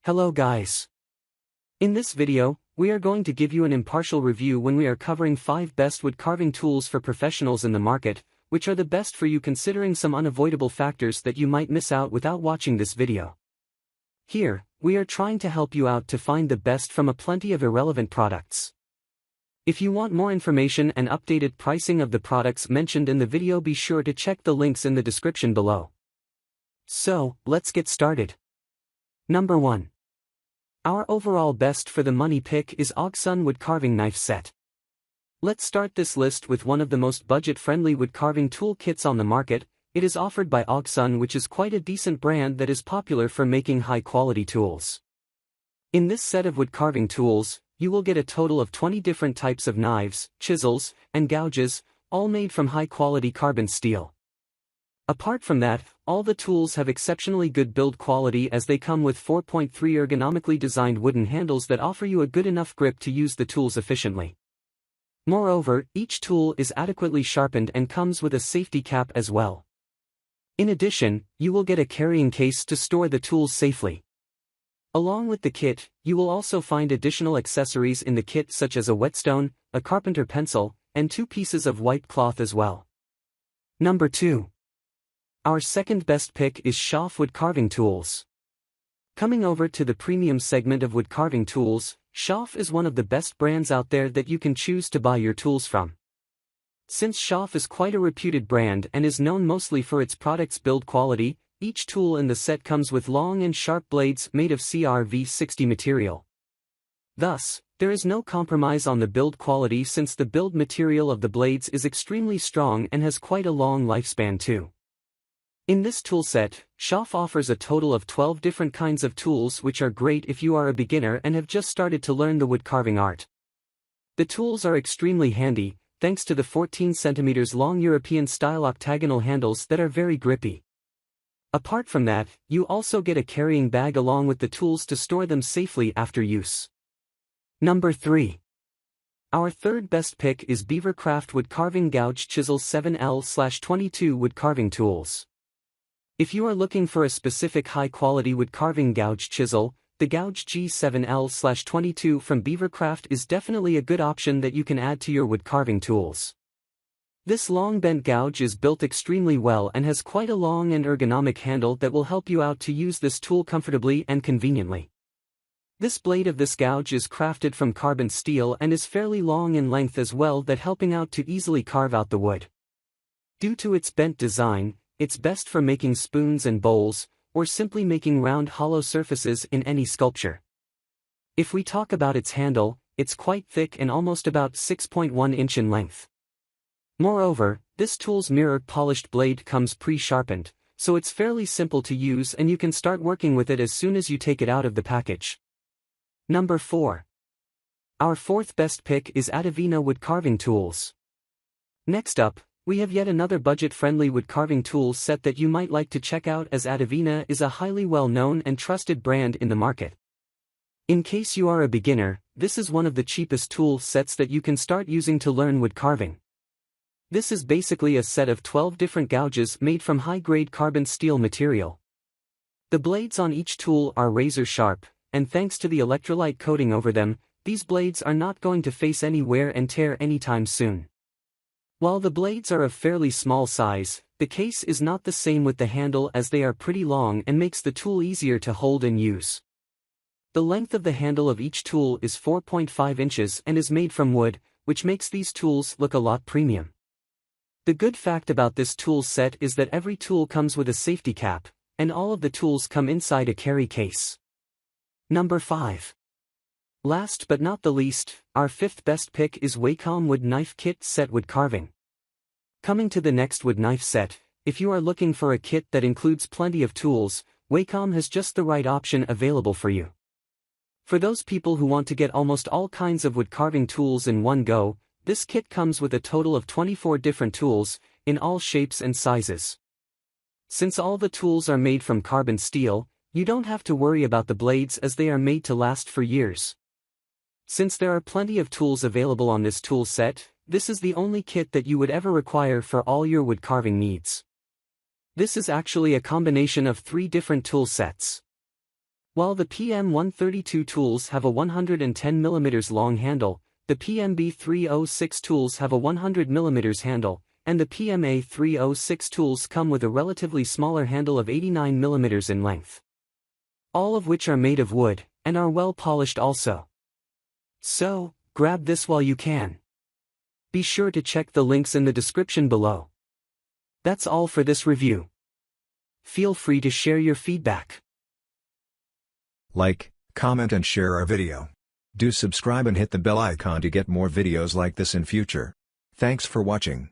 Hello guys. In this video, we are going to give you an impartial review when we are covering 5 best wood carving tools for professionals in the market, which are the best for you considering some unavoidable factors that you might miss out without watching this video. Here, we are trying to help you out to find the best from a plenty of irrelevant products. If you want more information and updated pricing of the products mentioned in the video, be sure to check the links in the description below. So, let's get started. Number 1. Our overall best for the money pick is AUXSUN wood carving knife set. Let's start this list with one of the most budget-friendly wood carving tool kits on the market. It is offered by AUXSUN, which is quite a decent brand that is popular for making high-quality tools. In this set of wood carving tools, you will get a total of 20 different types of knives, chisels, and gouges, all made from high-quality carbon steel. Apart from that, all the tools have exceptionally good build quality as they come with 4.3 ergonomically designed wooden handles that offer you a good enough grip to use the tools efficiently. Moreover, each tool is adequately sharpened and comes with a safety cap as well. In addition, you will get a carrying case to store the tools safely. Along with the kit, you will also find additional accessories in the kit such as a whetstone, a carpenter pencil, and 2 pieces of white cloth as well. Number 2. Our second best pick is Schaaf wood carving tools. Coming over to the premium segment of wood carving tools, Schaaf is one of the best brands out there that you can choose to buy your tools from. Since Schaaf is quite a reputed brand and is known mostly for its products' build quality, each tool in the set comes with long and sharp blades made of CRV60 material. Thus, there is no compromise on the build quality since the build material of the blades is extremely strong and has quite a long lifespan too. In this toolset, Schaaf offers a total of 12 different kinds of tools, which are great if you are a beginner and have just started to learn the wood carving art. The tools are extremely handy, thanks to the 14 cm long European-style octagonal handles that are very grippy. Apart from that, you also get a carrying bag along with the tools to store them safely after use. Number 3. Our third best pick is BeaverCraft wood carving gouge chisel 7L/22 wood carving tools. If you are looking for a specific high-quality wood carving gouge chisel, the Gouge G7L/22 from BeaverCraft is definitely a good option that you can add to your wood carving tools. This long bent gouge is built extremely well and has quite a long and ergonomic handle that will help you out to use this tool comfortably and conveniently. This blade of this gouge is crafted from carbon steel and is fairly long in length as well, that helping out to easily carve out the wood. Due to its bent design, it's best for making spoons and bowls, or simply making round hollow surfaces in any sculpture. If we talk about its handle, it's quite thick and almost about 6.1 inch in length. Moreover, this tool's mirror polished blade comes pre-sharpened, so it's fairly simple to use and you can start working with it as soon as you take it out of the package. Number 4. Our fourth best pick is Adevena wood carving tools. Next up, we have yet another budget-friendly wood carving tool set that you might like to check out, as Adivina is a highly well-known and trusted brand in the market. In case you are a beginner, this is one of the cheapest tool sets that you can start using to learn wood carving. This is basically a set of 12 different gouges made from high-grade carbon steel material. The blades on each tool are razor sharp, and thanks to the electrolyte coating over them, these blades are not going to face any wear and tear anytime soon. While the blades are of fairly small size, the case is not the same with the handle, as they are pretty long and makes the tool easier to hold and use. The length of the handle of each tool is 4.5 inches and is made from wood, which makes these tools look a lot premium. The good fact about this tool set is that every tool comes with a safety cap, and all of the tools come inside a carry case. Number 5. Last but not the least, our fifth best pick is WACOM wood knife kit set wood carving. Coming to the next wood knife set, if you are looking for a kit that includes plenty of tools, WACOM has just the right option available for you. For those people who want to get almost all kinds of wood carving tools in one go, this kit comes with a total of 24 different tools, in all shapes and sizes. Since all the tools are made from carbon steel, you don't have to worry about the blades, as they are made to last for years. Since there are plenty of tools available on this tool set, this is the only kit that you would ever require for all your wood carving needs. This is actually a combination of 3 different tool sets. While the PM132 tools have a 110mm long handle, the PMB306 tools have a 100mm handle, and the PMA306 tools come with a relatively smaller handle of 89mm in length. All of which are made of wood, and are well polished also. So, grab this while you can. Be sure to check the links in the description below. That's all for this review. Feel free to share your feedback. Like, comment and share our video. Do subscribe and hit the bell icon to get more videos like this in future. Thanks for watching.